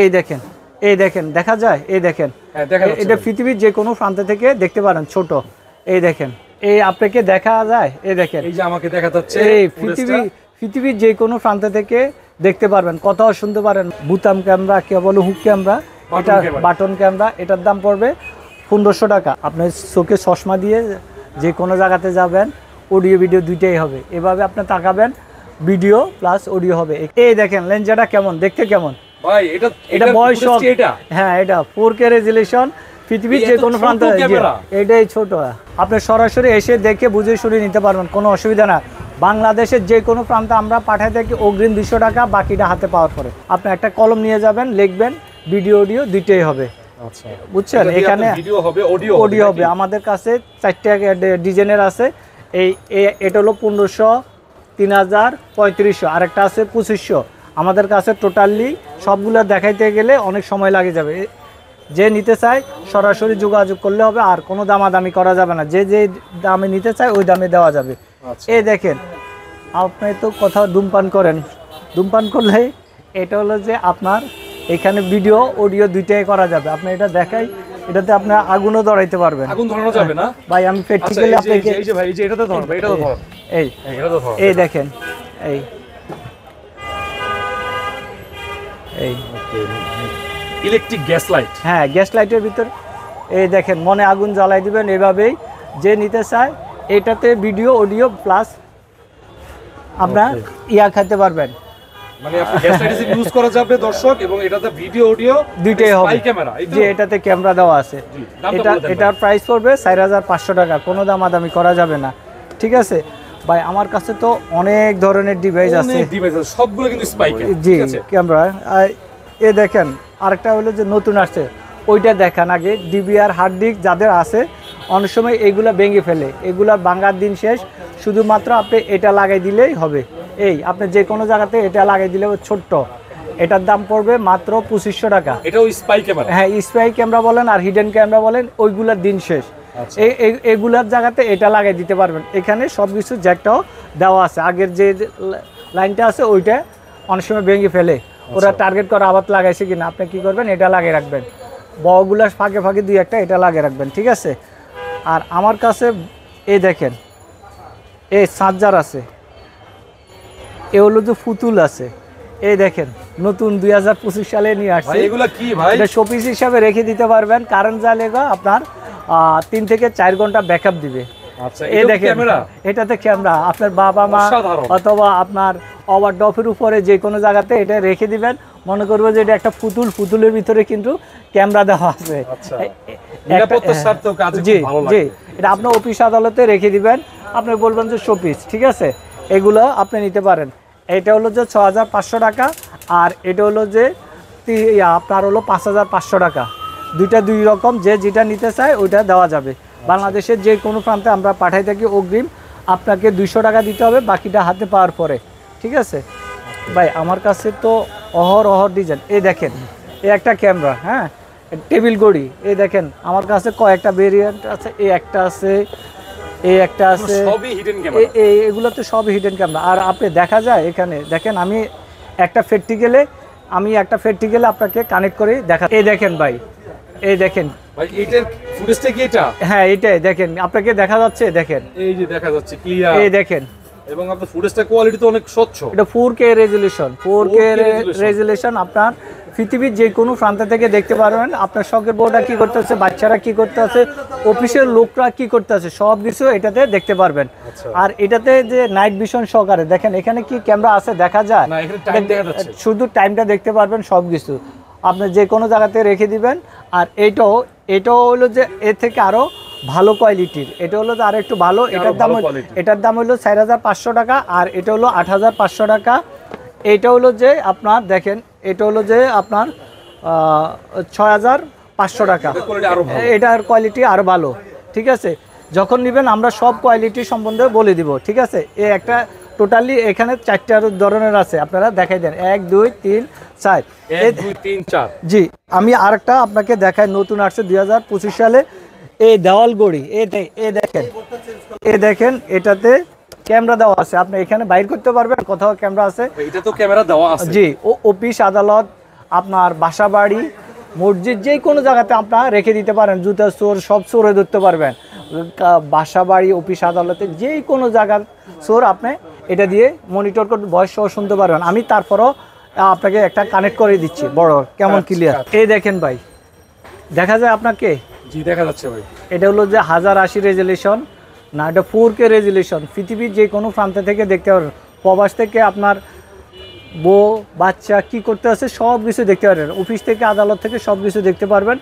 এই দেখেন, এই দেখেন, দেখা যায়, এই দেখেন, এটা পৃথিবীর যে কোনো প্রান্ত থেকে দেখতে পারেন, ছোট। এই দেখেন, এই আপনাকে দেখা যায়, এই দেখেন, এই যে আমাকে দেখা যাচ্ছে, এই পৃথিবীর যে কোনো প্রান্ত থেকে দেখতে পারবেন, কথাও শুনতে পারেন। বুতাম ক্যামেরা, কে বলে হুক ক্যামেরা, এটা বাটন ক্যামেরা, এটার দাম পড়বে 1500 টাকা। আপনার চোখে চশমা দিয়ে যে কোনো জায়গাতে যাবেন, অডিও ভিডিও দুইটাই হবে। এভাবে আপনি তাকাবেন, ভিডিও প্লাস অডিও হবে। এই দেখেন লেন্সটা কেমন, দেখতে কেমন ভাই, এটা বয়স, হ্যাঁ, এটা 4K রেজুলেশন, পৃথিবীর যে কোনো প্রান্ত, এটাই ছোট। আপনি সরাসরি এসে দেখে বুঝে শুনে নিতে পারবেন, কোনো অসুবিধা না। বাংলাদেশের যে কোনো প্রান্তে আমরা পাঠাই থাকি অগ্রিম 200 টাকা, বাকিটা হাতে পাওয়ার পরে। আপনি একটা কলম নিয়ে যাবেন, লিখবেন, ভিডিও অডিও দুইটাই হবে। আচ্ছা, বুঝছেন? এখানে ভিডিও হবে, অডিও হবে। আমাদের কাছে 4টা ডিজাইনের আছে। এটা হলো 1500, 3000, 3500, আরেকটা আছে 2500। আমাদের কাছে টোটালি সবগুলো দেখাইতে গেলে অনেক সময় লাগে যাবে। যে নিতে চায় সরাসরি যোগাযোগ করলে হবে, আর কোনো দামাদামি করা যাবে না। যে যে দামে নিতে চায় ওই দামে দেওয়া যাবে। এই দেখেন, আপনি তো কোথাও ধূমপান করেন, ধূমপান করলে এটা হলো যে আপনার এখানে ভিডিও অডিও দুইটাই করা যাবে। আপনি এটা দেখাই, এটাতে আপনি আগুনও ধরাইতে পারবেন। আগুন ধরানো যাবে না ভাই? আমি প্র্যাকটিক্যালি আপনাকে এই যে ভাই, এই যে এটাতে ধরুন, এটাতে ধরুন, এই দেখেন, এই ইলেকট্রিক গ্যাস লাইট। হ্যাঁ, গ্যাস লাইটের ভিতর এই দেখেন, মনে আগুন জ্বালাই দিবেন। এভাবেই যে নিতে চায় এটাতে ভিডিও অডিও প্লাস আপনার খাইতে পারবেন। মানে আপনি গ্যাস লাইট ইউজ করা যাবে দর্শক, এবং এটাতে ভিডিও অডিও দুইটাই হবে। স্পাই ক্যামেরা, যে এটাতে ক্যামেরা দেওয়া আছে। এটার প্রাইস পড়বে 4500 টাকা, কোনো দামাদামি করা যাবে না। ঠিক আছে ভাই? আমার কাছে তো অনেক ধরনের ডিভাইস আছে, সবগুলো কিন্তু স্পাই ক্যামেরা। জি, ক্যামেরা। এ দেখেন, আরেকটা হলো যে নতুন আসছে, ওইটা দেখান আগে। ডিবিআর হার্ড ডিস্ক যাদের আছে, অনেক সময় এগুলা ভেঙে ফেলে, এগুলা ভাঙার দিন শেষ। শুধুমাত্র আপনি এটা লাগাই দিলেই হবে। এই আপনি যে কোনো জায়গাতে এটা লাগাই দিলে, ছোট্ট, এটার দাম পড়বে মাত্র 2500 টাকা। এটাও স্পাই ক্যামেরা? হ্যাঁ, স্পাই ক্যামেরা বলেন আর হিডেন ক্যামেরা বলেন, ওইগুলার দিন শেষ। এগুলার জায়গাতে এটা লাগাই দিতে পারবেন। এখানে সব কিছু জ্যাকটাও দেওয়া আছে। আগের যে লাইনটা আছে ওইটা অনেক সময় ভেঙে ফেলে, ওরা টার্গেট করে আবার লাগাইছে কিনা। আপনি কি করবেন, এটা লাগিয়ে রাখবেন, বগুলার ফাঁকে ফাঁকে দুই একটা এটা লাগিয়ে রাখবেন। ঠিক আছে? আর আমার কাছে এই দেখেন, এই চার্জার আছে, এ হলো যে ফুতুল আছে। এই দেখেন, নতুন 2025 সালে নিয়ে আসছে। এগুলা কি ভাই? এটা শোপিস হিসাবে রেখে দিতে পারবেন। কারেন্ট জ্বালে আপনার 3 থেকে 4 ঘন্টা ব্যাকআপ দিবে। এই দেখেন, এটাতে ক্যামেরা, আপনার বাবা মা অথবা আপনার ওভারড্রপের উপরে যে কোনো জায়গাতে এটা রেখে দিবেন। মনে করবো যে এটা একটা পুতুল, পুতুলের ভিতরে কিন্তু ক্যামেরা দেওয়া আছে। জি জি, এটা আপনার অফিস আদালতে রেখে দিবেন। আপনি বলবেন যে শোপিস। ঠিক আছে? এগুলো আপনি নিতে পারেন। এটা হলো যে 6500 টাকা, আর এটা হলো যে আপনার হলো 5500 টাকা। দুইটা দুই রকম, যে যেটা নিতে চায় ওইটা দেওয়া যাবে। বাংলাদেশের যে কোনো প্রান্তে আমরা পাঠাই থাকি অগ্রিম। আপনাকে 200 টাকা দিতে হবে, বাকিটা হাতে পাওয়ার পরে। ঠিক আছে ভাই? আমার কাছে তো অহর ডিজাইন। এই দেখেন, এই একটা ক্যামেরা, হ্যাঁ, টেবিল ঘড়ি। এই দেখেন, আমার কাছে কয়েকটা ভেরিয়েন্ট আছে। এই একটা আছে, এই একটা আছে, এগুলো তো সবই হিডেন ক্যামেরা। আর আপনি দেখা যায় এখানে দেখেন, আমি একটা প্র্যাকটিক্যালে আপনাকে কানেক্ট করে দেখা। এই দেখেন ভাই, এই দেখেন ভাই, এটার ফুটেজটা কি এটা? হ্যাঁ, এটাই দেখেন, আপনাকে দেখা যাচ্ছে, দেখেন, এই যে দেখা যাচ্ছে ক্লিয়ার। এই দেখেন, এবং আপনার ফুটেজটা কোয়ালিটি তো অনেক স্বচ্ছ। এটা 4K রেজুলেশন, 4K রেজুলেশন। আপনার পৃথিবীর যে কোনো প্রান্ত থেকে দেখতে পারবেন। আপনার শখের বউটা কি করতেছে, বাচ্চারা কি করতেছে, অফিসের লোকরা কি করতেছে, সব কিছু এটাতে দেখতে পারবেন। আর এটাতে যে নাইট ভিশন সহকারে দেখেন, এখানে কি ক্যামেরা আছে দেখা যায় না, এখানে টাইম দেখা যাচ্ছে, শুধু টাইমটা দেখতে পারবেন। সব কিছু আপনি যে কোনো জায়গাতে রেখে দিবেন। আর এটাও হলো যে এর থেকে আরো ভালো কোয়ালিটির। এটা হলো যে আরো একটু ভালো। এটার দাম হলো 4500 টাকা, আর এটা হলো 8500 টাকা। এটা হলো যে আপনার দেখেন, এটা হলো যে আপনার 6500 টাকা। এটার কোয়ালিটি আরো ভালো। ঠিক আছে? যখন নেবেন আমরা সব কোয়ালিটি সম্বন্ধে বলে দিব। ঠিক আছে? এই একটা টোটালি এখানে 4টা ধরনের আছে, আপনারা দেখাই দেন। 1 2 3 4, 1 2 3 4। জি, আমি আরেকটা আপনাকে দেখাই, নতুন আসছে 2025 সালে। এই দেওয়াল ঘড়ি, এই দেখেন, এটাতে ক্যামেরা দেওয়া আছে। আপনি এখানে বাইর করতে পারবেন, কোথাও ক্যামেরা আছে। এটা তো ক্যামেরা দেওয়া আছে। জি, অফিস আদালত, আপনার বাসা বাড়ি মসজিদ যে কোনো জায়গাতে আপনারা রেখে দিতে পারেন। জুতা চোর সব চোরে ধরতে পারবেন। বাসা বাড়ি অফিস আদালতে যে কোনো জায়গার চোর আপনি এটা দিয়ে মনিটর করে ভয়েস সহ শুনতে পারবেন। আমি তারপরও আপনাকে একটা কানেক্ট করে দিচ্ছি বড় কেমন ক্লিয়ার। এই দেখেন ভাই, দেখা যায় আপনাকে? জি দেখা যাচ্ছে ভাই। এটা হলো যে 1080 রেজুলেশন না, এটা 4K রেজুলেশন। পৃথিবীর যে কোনো প্রান্ত থেকে দেখতে পারবেন। প্রবাস থেকে আপনার বউ বাচ্চা কি করতে আছে সব কিছু দেখতে পারবেন। অফিস থেকে আদালত থেকে সব কিছু দেখতে পারবেন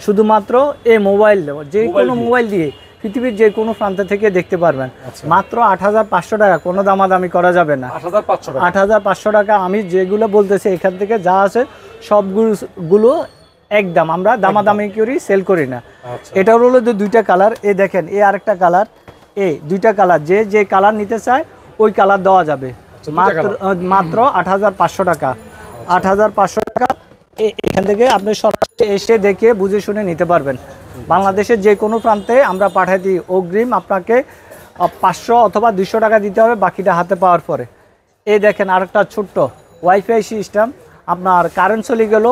শুধুমাত্র এই মোবাইল, যে কোনো মোবাইল দিয়ে পৃথিবীর যে কোনো প্রান্ত থেকে দেখতে পারবেন। মাত্র 8500 টাকা, কোনো দামাদামি করা যাবে না। 8500 টাকা। আমি যেগুলো বলতেছি এখান থেকে যা আছে সবগুলো একদম, আমরা দামাদামি করি, সেল করি না। এটা হলো যে দুইটা কালার। এই দেখেন, এই আরেকটা কালার, এই দুইটা কালার, যে কালার নিতে চায় ওই কালার দেওয়া যাবে। মাত্র 8500 টাকা। 8500 টাকা এখান থেকে আপনি সরাসরি এসে দেখে বুঝে শুনে নিতে পারবেন। বাংলাদেশের যে কোনো প্রান্তে আমরা পাঠাই দিই। অগ্রিম আপনাকে 500 অথবা 200 টাকা দিতে হবে, বাকিটা হাতে পাওয়ার পরে। এই দেখেন আরেকটা ছোট্ট ওয়াইফাই সিস্টেম। আপনার কারেন্ট চলে গেল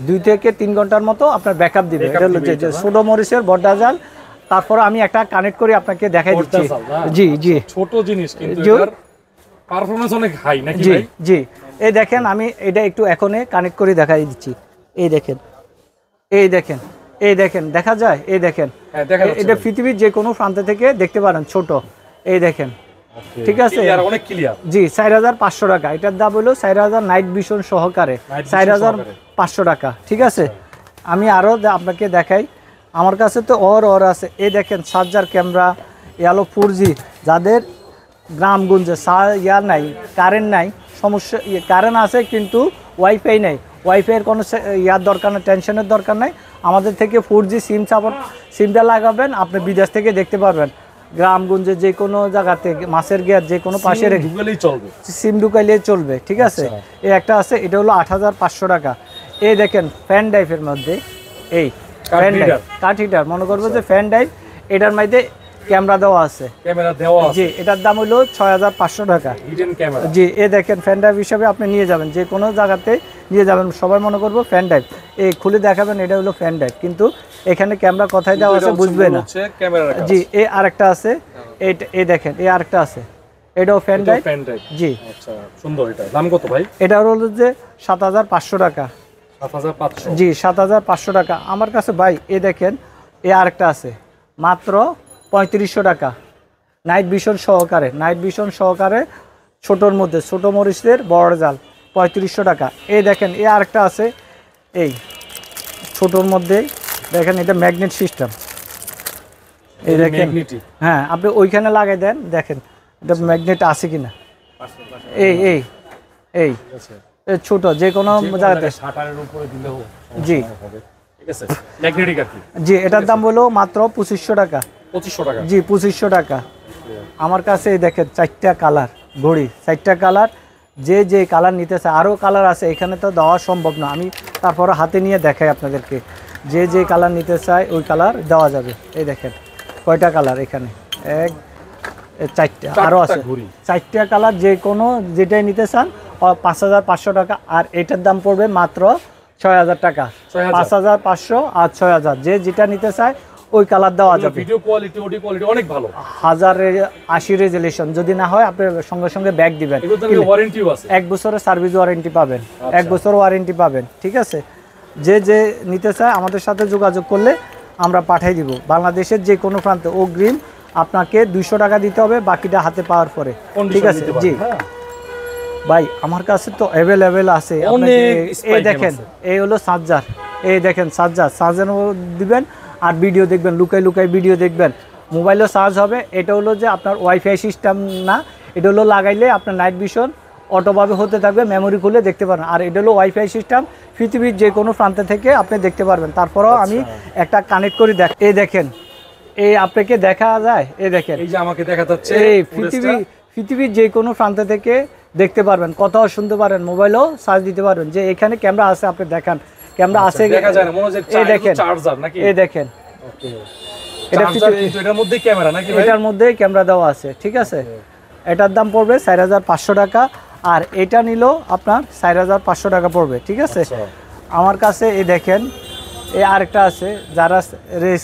2 থেকে 3 ঘন্টার মতো আপনার ব্যাকআপ দিবে। এটা হলো যে ছোট মরিচের বড় জাল। তারপর আমি একটা কানেক্ট করে আপনাকে দেখাই দিচ্ছি। জি জি, ছোট জিনিস কিন্তু এর পারফরম্যান্স অনেক হাই নাকি ভাই? জি, এই দেখেন আমি এটা একটু এখনই কানেক্ট করে দেখাই দিচ্ছি। এই দেখেন, এই দেখেন, এই দেখেন, দেখা যায়? এই দেখেন, এটা পৃথিবীর যে কোনো প্রান্ত থেকে দেখতে পারেন। ছোট, এই দেখেন, ঠিক আছে? অনেক ক্লিয়ার। জি, 4500 টাকা। এটার দাম হলো 4000 নাইট ভিশন সহকারে 4500 টাকা। ঠিক আছে, আমি আরও আপনাকে দেখাই। আমার কাছে তো ওর আছে। এই দেখেন চার্জার ক্যামেরা, এলো 4G। যাদের গ্রামগঞ্জে নাই, কারেন্ট নাই, সমস্যা, কারেন্ট আছে কিন্তু ওয়াইফাই নেই, ওয়াইফাইয়ের কোনো দরকার নেই, টেনশনের দরকার নেই। আমাদের থেকে 4G সিম সাপোর্ট, সিমটা লাগাবেন, আপনি বিদেশ থেকে দেখতে পারবেন। গ্রামগঞ্জে যে কোনো জায়গাতে মাছের গেট যে কোনো পাশে সিম ঢুকাইলে চলবে। ঠিক আছে, এই একটা আছে, এটা হলো 8500 টাকা। এই দেখেন ফ্যান ড্রাইভের মধ্যে, এই ফ্যান ড্রাইভ কাঠ হিটার, মনে করবো যে ফ্যান ড্রাইভ, এটার মধ্যে ক্যামেরা দেওয়া আছে। জি, এটার দাম হলো 6500 টাকা। জি, এই দেখেন ফ্যান ড্রাইভ হিসাবে আপনি নিয়ে যাবেন, যে কোনো জায়গাতে নিয়ে যাবেন। সবাই মনে করবো ফ্যান ড্রাইভ, এই খুলে দেখাবেন এটা হলো ফ্যান ড্রাইভ, কিন্তু এখানে ক্যামেরা কোথায় দেওয়া আছে বুঝবে না। জি, এই আরেকটা আছে, এই দেখেন, এই আরেকটা আছে, এটাও ফ্যান ড্রাইভ। জি, সুন্দর। এটা দাম কত ভাই? এটা হলো যে 7500 টাকা। 7500? জি, 7500 টাকা আমার কাছে ভাই। এই দেখেন, এই আরেকটা আছে মাত্র 3500 টাকা, নাইট ভিশন সহকারে। নাইট ভিশন সহকারে ছোটোর মধ্যে, ছোটো মরিচের বড় জাল, 3500 টাকা। এই দেখেন, এই আরেকটা আছে, এই ছোটোর মধ্যে দেখেন, এটা ম্যাগনেট সিস্টেম। এই দেখেন, হ্যাঁ, আপনি ওইখানে লাগাই দেন, দেখেন এটা ম্যাগনেট আছে কিনা। এই এই এই ছোট যে কোনো জায়গাতে। জি, জি, এটার দাম হলো মাত্র 2500 টাকা। 2500 টাকা? জি, 2500 টাকা। আমার কাছে দেখেন 4টা কালার ঘড়ি, 4টা কালার। যে কালার নিতে চায়, আরও কালার আছে, এখানে তো দেওয়া সম্ভব না। আমি তারপরে হাতে নিয়ে দেখাই আপনাদেরকে। যে কালার নিতে চায় ওই কালার দেওয়া যাবে। এই দেখেন কয়টা কালার এখানে, 4টা, আরও আছে 4টা কালার। যে কোনো যেটাই নিতে চান 5500 টাকা। আর এটার দাম পড়বে মাত্র 6000 টাকা। 5500 আর 6000, যেটা নিতে চায় ওই কালার দেওয়া যাবে। ভিডিও কোয়ালিটি, অডিও কোয়ালিটি অনেক ভালো। 1080 রেজুলেশন। যদি না হয় আপনি সঙ্গে সঙ্গে ব্যাগ দিবেন। ওয়ারেন্টিও আছে, 1 বছরের সার্ভিস ওয়ারেন্টি পাবেন। 1 বছর ওয়ারেন্টি পাবেন। ঠিক আছে, যে নিতে চায় আমাদের সাথে যোগাযোগ করলে আমরা পাঠিয়ে দিব। বাংলাদেশের যে কোনো প্রান্তে অগ্রিম আপনাকে 200 টাকা দিতে হবে, বাকিটা হাতে পাওয়ার পরে। ঠিক আছে? জি ভাই, আমার কাছে তো অ্যাভেলেবেল আছে। এই দেখেন, এই হলো চার্জার। এই দেখেন চার্জার দিবেন আর ভিডিও দেখবেন, লুকাই ভিডিও দেখবেন, মোবাইলও চার্জ হবে। এটা হলো যে আপনার ওয়াইফাই সিস্টেম না, এটা হলো লাগাইলে আপনার নাইট ভিশন অটোভাবে হতে থাকবে, মেমোরি খুলে দেখতে পারেন। আর এটা হলো ওয়াইফাই সিস্টেম, পৃথিবীর যে কোনো প্রান্ত থেকে আপনি দেখতে পারবেন। তারপরেও আমি একটা কানেক্ট করে এই দেখেন, এই আপনাকে দেখা যায়। এই দেখেন, এই যে আমাকে দেখা যাচ্ছে, এই পৃথিবীর যে কোনো প্রান্ত থেকে দেখতে পারবেন, কথাও শুনতে পারেন, মোবাইলও চার্জ দিতে পারবেন। যে এখানে ক্যামেরা আছে, আপনি দেখান ক্যামেরা আছে, এই দেখেন, এই দেখেন, এটার মধ্যে ক্যামেরা নাকি? এটার মধ্যে ক্যামেরা দেওয়া আছে। ঠিক আছে, এটার দাম পড়বে 4500 টাকা। আর এটা নিল আপনার 4500 টাকা পড়বে। ঠিক আছে, আমার কাছে এই দেখেন এই আরেকটা আছে, যারা রেস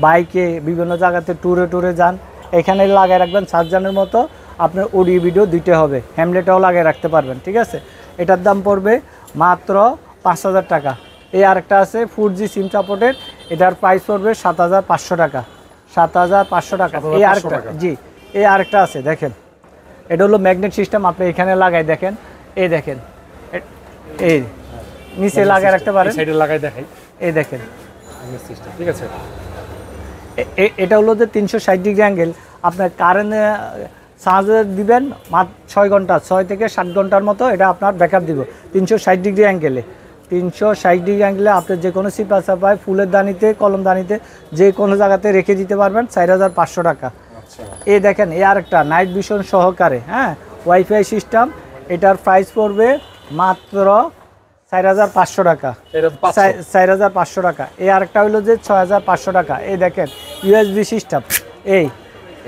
বাইকে বিভিন্ন জায়গাতে ট্যুরে যান, এখানে লাগিয়ে রাখবেন চার্জারের মতো, আপনার অডিও ভিডিও দিতে হবে, হ্যামলেটটাও লাগিয়ে রাখতে পারবেন, ঠিক আছে। এটার দাম পড়বে মাত্র 5,000 টাকা। এই আরেকটা আছে 4G সিম সাপোর্টের, এটার প্রাইস পড়বে 7,500 টাকা, 7,500 টাকা। এই আরেকটা, জি এই আরেকটা আছে দেখেন, এটা হলো ম্যাগনেট সিস্টেম, আপনি এখানে লাগাই দেখেন, এই দেখেন এই নিচে লাগাই রাখতে পারেন, সাইডে লাগাই দেখাই, এই দেখেন সিস্টেম, ঠিক আছে। এটা হলো যে 360 ডিগ্রি অ্যাঙ্গেল, আপনার কারেন্ট চার্জে দিবেন মাত্র 6 ঘন্টা, 6 থেকে 7 ঘন্টার মতো এটা আপনার ব্যাকআপ দিব 360 ডিগ্রি অ্যাঙ্গেলে। 360 ডিগ্রি অ্যাঙ্গেলে আপনি যে কোনো সিপা চাপায়, ফুলের দানিতে, কলম দানিতে, যে কোনো জায়গাতে রেখে দিতে পারবেন, 4,500 টাকা। এই দেখেন এই আরেকটা নাইট ভিশন সহকারে, হ্যাঁ ওয়াইফাই সিস্টেম, এটার প্রাইস পড়বে মাত্র 4,500 টাকা, 4,500 টাকা। এই আরেকটা হলো যে 6,500 টাকা। এই দেখেন ইউএসবি সিস্টেম,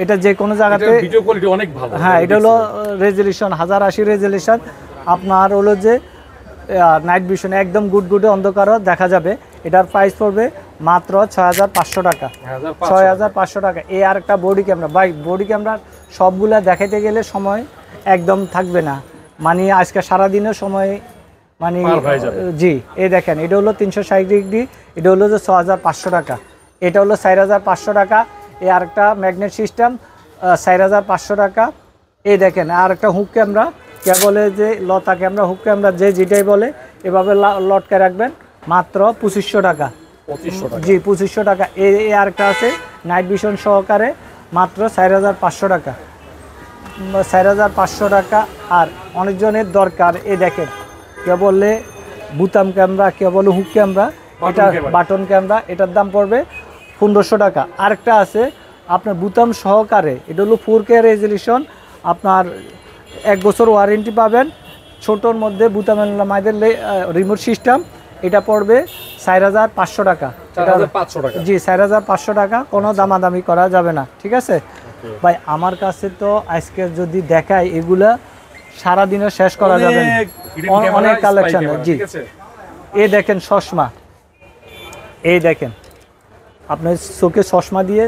এটা যে কোনো জায়গাতে ভিডিও কোয়ালিটি অনেক ভালো। হ্যাঁ, এটা হলো রেজলিউশন 1080 রেজলিউশন, আপনার হলো যে নাইট ভিশন একদম গুডগুডে অন্ধকারও দেখা যাবে। এটার প্রাইস পড়বে মাত্র 6,500 টাকা, 6,500 টাকা। এই আরেকটা বডি ক্যামেরা, ভাই বডি ক্যামেরা সবগুলা দেখাইতে গেলে সময় একদম থাকবে না, মানে আজকে সারাদিনের সময় মানে জি। এই দেখেন এটা হলো 360 ডিগ্রি, এটা হলো যে 6,500 টাকা, এটা হলো 4,500 টাকা। এই আরেকটা ম্যাগনেট সিস্টেম 4,500 টাকা। এই দেখেন আর একটা হুক ক্যামেরা, কে বলে যে লতা ক্যামেরা, হুক ক্যামেরা, যে যেটাই বলে, এভাবে লটকে রাখবেন মাত্র 2,500 টাকা, জি 2,500 টাকা। এই আরেকটা আছে নাইট ভিশন সহকারে মাত্র 4,500 টাকা, 4,500 টাকা। আর অনেকজনের দরকার, এই দেখেন কে বললে বুতাম ক্যামেরা, কে বলে হুক ক্যামেরা, এটা বাটন ক্যামেরা, এটার দাম পড়বে 1,500 টাকা। আরেকটা আছে আপনার বুতাম সহকারে, এটা হলো 4K রেজলিউশন, আপনার 1 বছর ওয়ারেন্টি পাবেন, ছোটোর মধ্যে বুতামের মাইদের রিমোট সিস্টেম, এটা পড়বে 4,500 টাকা, জি 4,500 টাকা, কোনো দামাদামি করা যাবে না, ঠিক আছে ভাই। আমার কাছে তো আজকে যদি দেখাই এগুলা সারাদিনও শেষ করা যাবে না, অনেক কালেকশন। জি এই দেখেন চশমা, এই দেখেন আপনার চোখে চশমা দিয়ে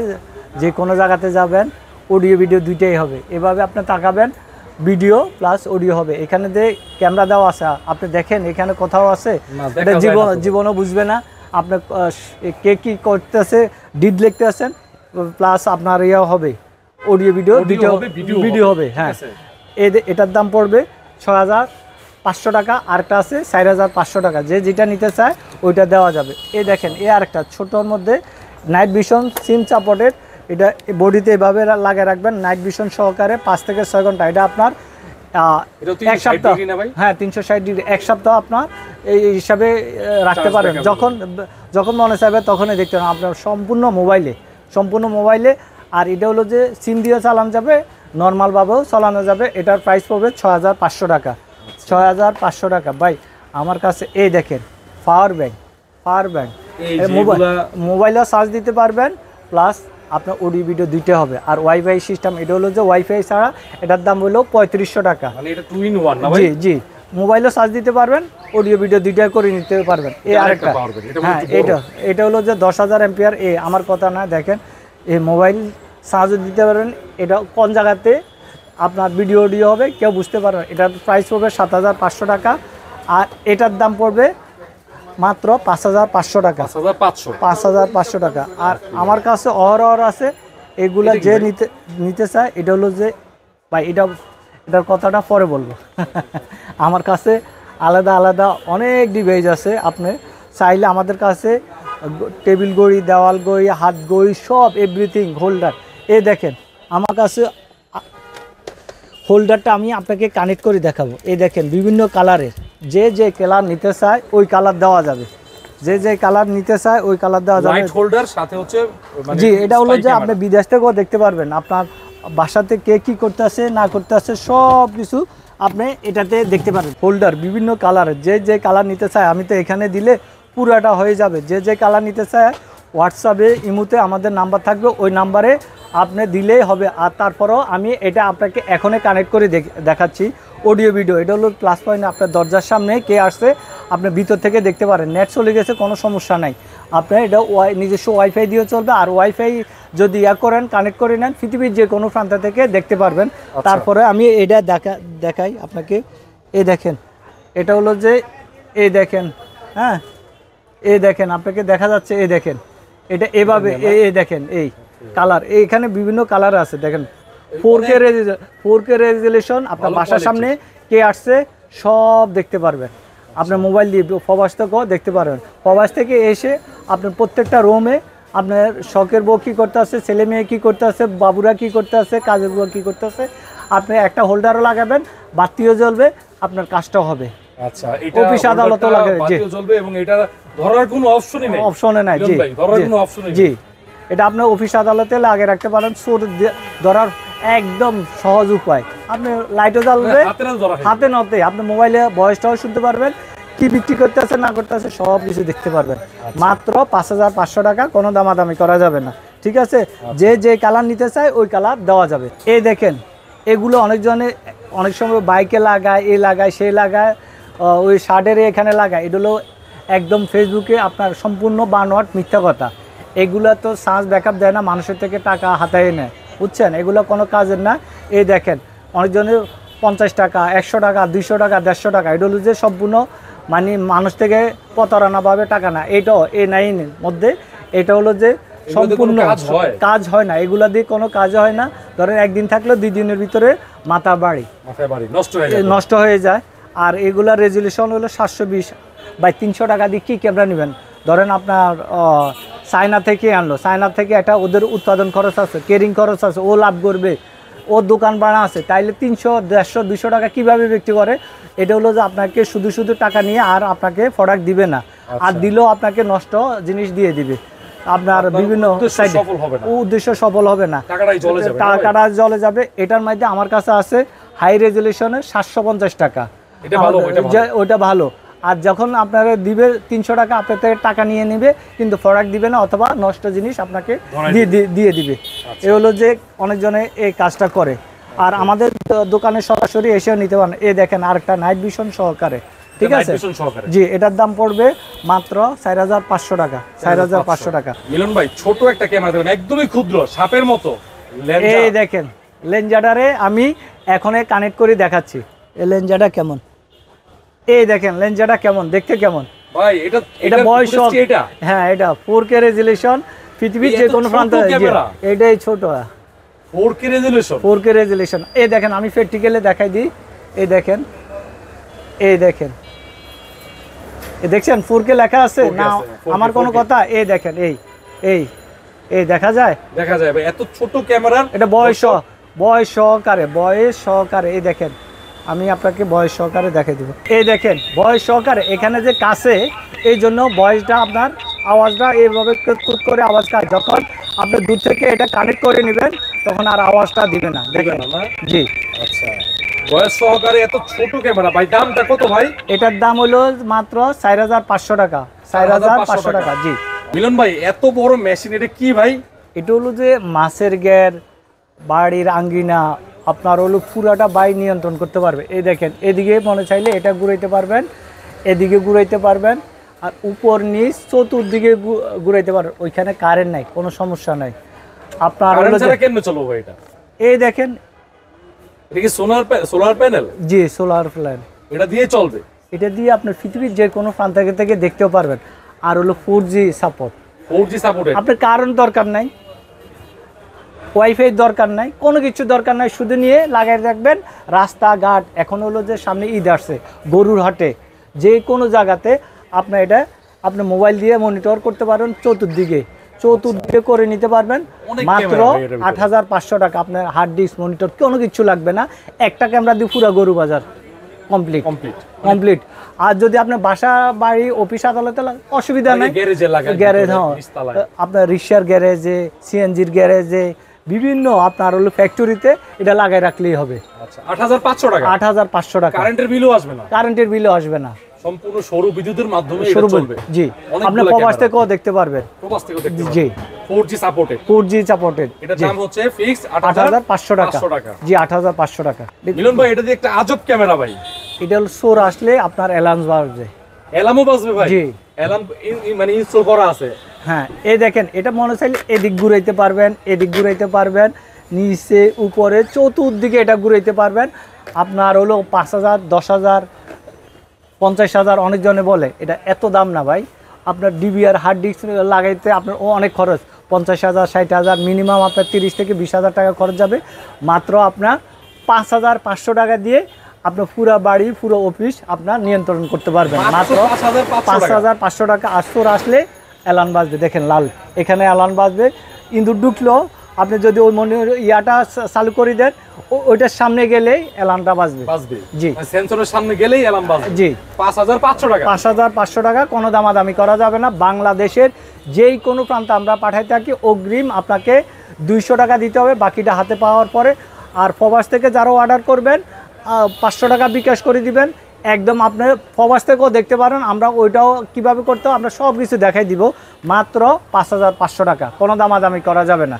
যে কোনো জায়গাতে যাবেন, অডিও ভিডিও দুইটাই হবে, এভাবে আপনি তাকাবেন, ভিডিও প্লাস অডিও হবে। এখানে যে ক্যামেরা দেওয়া আছে আপনি দেখেন, এখানে কোথাও আছে, এটা জীবনও বুঝবে না আপনি কে কী করতেছে, ডিড লিখতে আছেন, প্লাস আপনার ইয়ে হবে অডিও ভিডিও ভিডিও হবে। হ্যাঁ, এটার দাম পড়বে 6,500 টাকা। আরেকটা আছে 4,500 টাকা, যে যেটা নিতে চায় ওইটা দেওয়া যাবে। এই দেখেন এই আরেকটা ছোটোর মধ্যে নাইট ভিশন সিম সাপোর্টেড, এটা বডিতে এভাবে লাগিয়ে রাখবেন নাইট ভিশন সহকারে 5 থেকে 6 ঘন্টা। এটা আপনার 1 সপ্তাহ, হ্যাঁ 360 ডিগ্রি, 1 সপ্তাহ আপনার এই হিসাবে রাখতে পারেন, যখন মনে চাইবে তখনই দেখতে পারেন আপনার সম্পূর্ণ মোবাইলে। আর এটা হলো যে সিম দিয়ে চালানো যাবে, নর্মালভাবেও চালানো যাবে। এটার প্রাইস পড়বে 6,500 টাকা, 6,500 টাকা। ভাই আমার কাছে এই দেখেন পাওয়ার ব্যাংক, মোবাইলেও চার্জ দিতে পারবেন, প্লাস আপনার অডিও ভিডিও দিতে হবে। আর ওয়াইফাই সিস্টেম, এটা হলো যে ওয়াইফাই ছাড়া, এটার দাম হলো 3,500 টাকা, জি জি। মোবাইলেও চার্জ দিতে পারবেন, অডিও ভিডিও দুইটা করে নিতে পারবেন। এই আরেকটা, হ্যাঁ এটা হলো যে 10,000 এম্পিয়ার। আমার কথা না, দেখেন এই মোবাইল চার্জও দিতে পারবেন, এটা কোন জায়গাতে আপনার ভিডিও অডিও হবে কেউ বুঝতে পারবেন। এটার প্রাইস পড়বে 7,500 টাকা। আর এটার দাম পড়বে মাত্র 5,500 টাকা, 5,500 টাকা। আর আমার কাছে অহরহ আছে এগুলা, যে নিতে চায়, এটা হলো যে ভাই এটার কথাটা পরে বলবো আমার কাছে আলাদা অনেক ডিভাইস আছে, আপনি চাইলে আমাদের কাছে টেবিল ঘড়ি, দেওয়াল ঘড়ি, হাত ঘড়ি, সব এভরিথিং, হোল্ডার। এই দেখেন আমার কাছে হোল্ডারটা আমি আপনাকে কানেক্ট করে দেখাবো। এই দেখেন বিভিন্ন কালারের, যে কালার নিতে চায় ওই কালার দেওয়া যাবে, যে কালার নিতে চায় ওই কালার দেওয়া যাবে। হোল্ডার সাথে হচ্ছে, জি এটা হলো যে আপনি বিদেশ থেকেও দেখতে পারবেন, আপনার বাসাতে কে কী করতে আসে না করতে আসে সব কিছু আপনি এটাতে দেখতে পারবেন। হোল্ডার বিভিন্ন কালারের, যে কালার নিতে চায়, আমি তো এখানে দিলে পুরাটা হয়ে যাবে। যে কালার নিতে চায় হোয়াটসঅ্যাপে, ইমুতে আমাদের নাম্বার থাকবে, ওই নাম্বারে আপনি দিলেই হবে। আর তারপরেও আমি এটা আপনাকে এখনই কানেক্ট করে দেখাচ্ছি অডিও ভিডিও। এটা হলো প্লাস পয়েন্ট, আপনার দরজার সামনে কে আসছে আপনি ভিতর থেকে দেখতে পারেন। নেট চলে গেছে কোনো সমস্যা নাই, আপনার এটা নিজস্ব ওয়াইফাই দিয়ে চলবে। আর ওয়াইফাই যদি করেন, কানেক্ট করে নেন, পৃথিবীর যে কোনো প্রান্ত থেকে দেখতে পারবেন। তারপরে আমি এটা দেখাই আপনাকে। এই দেখেন, এটা হলো যে এই দেখেন, হ্যাঁ এই দেখেন, আপনাকে দেখা যাচ্ছে, এই দেখেন এটা এভাবে, এই দেখেন এই কালার, এখানে বিভিন্ন কালার আছে দেখেন। 4K রেজুলেশন, আপনার বাসার সামনে কে আসছে সব দেখতে পারবেন। আপনার মোবাইল দিয়ে প্রবাস থেকেও দেখতে পারবেন। প্রবাস থেকে এসে আপনার প্রত্যেকটা রুমে আপনার শখের বউ কী করতে আছে, ছেলে মেয়ে কী করতে আছে, বাবুরা কী করতে আছে, কাজের বউ কী করতে আছে, আপনি একটা হোল্ডারও লাগাবেন, বাতিও জ্বলবে, আপনার কাজটাও হবে। আচ্ছা, অফিস আদালতও লাগাবে, বাতিও জ্বলবে এবং এটা ধরার কোনো অপশনই নেই। অপশনে নাই, জি ধরার কোনো অপশনই জি। এটা আপনি অফিস আদালতে লাগিয়ে রাখতে পারেন, চোর ধরার একদম সহজ উপায়। আপনি লাইটও জ্বালবে, হাতে নতে আপনি মোবাইলে ভয়েসটাও শুনতে পারবেন, কি বিক্রি করতে আছে না করতে আছে সব কিছু দেখতে পারবেন। মাত্র 5,500 টাকা, কোনো দামাদামি করা যাবে না, ঠিক আছে? যে কালার নিতে চায় ওই কালার দেওয়া যাবে। এই দেখেন, এগুলো অনেকজনে অনেক সময় বাইকে লাগায়, এ লাগায়, সে লাগায়, ওই শার্টের এখানে লাগায়। এগুলো একদম ফেসবুকে আপনার সম্পূর্ণ বানোয়াট, মিথ্যা কথা। এগুলো তো চার্জ ব্যাকআপ দেয় না, মানুষের থেকে টাকা হাতায় নেয়, বুঝছেন? এগুলো কোনো কাজের না। এই দেখেন, অনেকজনের 50 টাকা, 100 টাকা, 200 টাকা, 150 টাকা, এগুলো যে সম্পূর্ণ মানে মানুষ থেকে প্রতারণাভাবে টাকা না। এটাও A9 মধ্যে, এটা হলো যে সম্পূর্ণ কাজ হয় না, এগুলা দিয়ে কোনো কাজ হয় না। ধরেন একদিন থাকলে 2 দিনের ভিতরে মাথা বাড়ি নষ্ট হয়ে যায়। আর এগুলা রেজুলেশন হলো 720/300 টাকা দিয়ে কি ক্যামেরা নেবেন? ধরেন আপনার চায়না থেকে আনলো, চায়না থেকে একটা ওদের উৎপাদন খরচ আছে, কেরিং খরচ আছে, ও লাভ করবে, ও দোকান বানা আছে, তাইলে 300, 150, 200 টাকা কীভাবে বিক্রি করে? এটা হলো যে আপনাকে শুধু টাকা নিয়ে আর আপনাকে প্রোডাক্ট দিবে না, আর দিলেও আপনাকে নষ্ট জিনিস দিয়ে দিবে। আপনার বিভিন্ন উদ্দেশ্য সফল হবে না, টাকাটা জ্বলে যাবে। এটার মধ্যে আমার কাছে আছে হাই রেজুলেশনের 750 টাকা, ওইটা ভালো। আর যখন আপনারা দিবে 300 টাকা, আপনার থেকে টাকা নিয়ে নেবে, কিন্তু প্রোডাক্ট দিবে না, অথবা নষ্ট জিনিস আপনাকে দিয়ে দিবে। এ হলো যে অনেকজনে এই কাজটা করে। আর আমাদের দোকানে সরাসরি এসেও নিতে পারেন। এই দেখেন আরেকটা নাইট ভিশন সহকারে, ঠিক আছে জি। এটার দাম পড়বে মাত্র 4,500 টাকা, 4,500 টাকা। মিলন ভাই, ছোট একটা ক্যামেরা দেবেন, একদমই ক্ষুদ্র, সাপের মতো। এই দেখেন লেন্সারে আমি এখন কানেক্ট করে দেখাচ্ছি। এই লেন্সাটা কেমন, এই দেখেন লেন্সাটা কেমন, দেখতে কেমন ভাই? এটা বয়স, হ্যাঁ এটা 4K রেজুলেশন, পৃথিবীর যে কোনো প্রান্তে। এটাই ছোট 4K রেজুলেশন, 4K রেজুলেশন। এই দেখেন, আমি প্র্যাকটিক্যালে দেখাই দিই। এই দেখেন, এই দেখেন, দেখছেন 4K লেখা আছে না? আমার কোনো কথা? এই দেখেন, এই দেখা যায় ভাই, এত ছোট ক্যামেরা। এটা বয়স সহকারে। এই দেখেন, আমি আপনাকে বয়স সহকারে দেখাই দিব। এই দেখেন বয়স সহকারে, এখানে যে কাছে, এই জন্য বয়সটা আপনার আওয়াজটা এইভাবে করে আওয়াজ কাজ। যখন আপনি দূর থেকে এটা কানেক্ট করে নেবেন, তখন আর আওয়াজটা দিবে না, দেখেন জি। আচ্ছা, বয়স সহকারে এত ছোট ক্যামেরা, ভাই দামটা কত ভাই? এটার দাম হলো মাত্র 4,500 টাকা, 4,500 টাকা জি। মিলন ভাই, এত বড় মেশিন, এটা কি ভাই? এটা হলো যে মাছের গ্যার, বাড়ির আঙ্গিনা, আপনার হলো পুরাটা বাড়ি নিয়ন্ত্রণ করতে পারবে। এই দেখেন, এদিকে মনে চাইলে এটা ঘুরাইতে পারবেন, এদিকে ঘুরাইতে পারবেন, আর উপর নিচ চতুর্দিকে ঘুরাইতে পারবেন। ওইখানে কারেন্ট নাই, কোনো সমস্যা নাই। আপনার হলো যে কেমনে চলবে ভাই এটা? এই দেখেন, এটা কি সোলার প্যানেল? জি, সোলার প্যানেল। এটা দিয়ে চলবে? এটা দিয়ে আপনার পৃথিবীর যে কোনো প্রান্ত থেকে দেখতেও পারবেন। আর হলো 4G সাপোর্ট। 4G support. আপনার কারেন্ট দরকার নাই, ওয়াইফাই দরকার নাই, কোনো কিছু দরকার নাই, শুধু নিয়ে লাগাই রাখবেন। রাস্তাঘাট, এখন হলো যে সামনে ঈদ আসছে, গরুর হাটে, যে কোনো জায়গাতে আপনার এটা আপনি মোবাইল দিয়ে মনিটর করতে পারবেন, চতুর্দিকে করে নিতে পারবেন। মাত্র 8,500 টাকা। আপনার হার্ড ডিস্ক, মনিটর কোনো কিছু লাগবে না, একটা ক্যামেরা দিয়ে পুরো গরু বাজার কমপ্লিট। আর যদি আপনার বাসা, বাড়ি, অফিস, আদালতে অসুবিধা নাই, গ্যারেজ, হ্যাঁ আপনার রিক্সার গ্যারেজে, সিএনজির গ্যারেজে, বিভিন্ন আপনার হলো ফ্যাক্টরিতে এটা লাগাই রাখলেই হবে। 8,500 টাকা। 8,500 টাকা। কারেন্টের বিলও আসবে না? কারেন্টের বিলও আসবে না, সম্পূর্ণ সৌর বিদ্যুতের মাধ্যমে এটা চলবে। জি, আপনি প্রবাস থেকেও দেখতে পারবেন। জি, 4G সাপোর্টেড। এটার দাম হচ্ছে ফিক্স 8,500 টাকা। জি, 8,500 টাকা। মিলন ভাই, এটা দিয়ে একটা আজব ক্যামেরা ভাই। এটা হলো সোর আসলে আপনার অ্যালার্ম বাজবে। অ্যালার্মও বাজবে ভাই? জি। অ্যালার্ম মানে ইনস্টল করা আছে? হ্যাঁ, এই দেখেন এটা মনে চাইলে এদিক ঘুরাইতে পারবেন, এদিক ঘুরাইতে পারবেন, নিচে উপরে চতুর্দিকে এটা ঘুরাইতে পারবেন। আপনার হলো 5,000, 10,000, 50,000 অনেকজনে বলে এটা এত দাম না ভাই। আপনার ডিবিআর হার্ড ডিস্ক লাগাইতে আপনার অনেক খরচ, 50,000, 60,000, মিনিমাম আপনার 30 থেকে 20,000 টাকা খরচ যাবে। মাত্র আপনার 5,500 টাকা দিয়ে আপনার পুরো বাড়ি পুরো অফিস আপনার নিয়ন্ত্রণ করতে পারবেন। মাত্র 5,500 টাকা। আসর আসলে অ্যালার্ম বাজবে, দেখেন লাল, এখানে অ্যালার্ম বাজবে। ইঁদুর ঢুকলো, আপনি যদি ওই মনে ইয়াটা চালু করে দেন, ওইটার সামনে গেলেই অ্যালার্মটা বাজবে। জি, সেন্সরের সামনে গেলেই অ্যালার্ম বাজবে। জি। 5,500 টাকা। 5,500 টাকা, কোনো দামাদামি করা যাবে না। বাংলাদেশের যেই কোনো প্রান্তে আমরা পাঠাই থাকি, অগ্রিম আপনাকে 200 টাকা দিতে হবে, বাকিটা হাতে পাওয়ার পরে। আর প্রবাস থেকে যারা অর্ডার করবেন 500 টাকা বিকাশ করে দিবেন। একদম আপনি প্রবাস থেকেও দেখতে পারেন, আমরা ওইটাও কিভাবে করতে হয় আমরা সব কিছু দেখাই দিব। মাত্র 5,500 টাকা, কোনো দামাদামি করা যাবে না।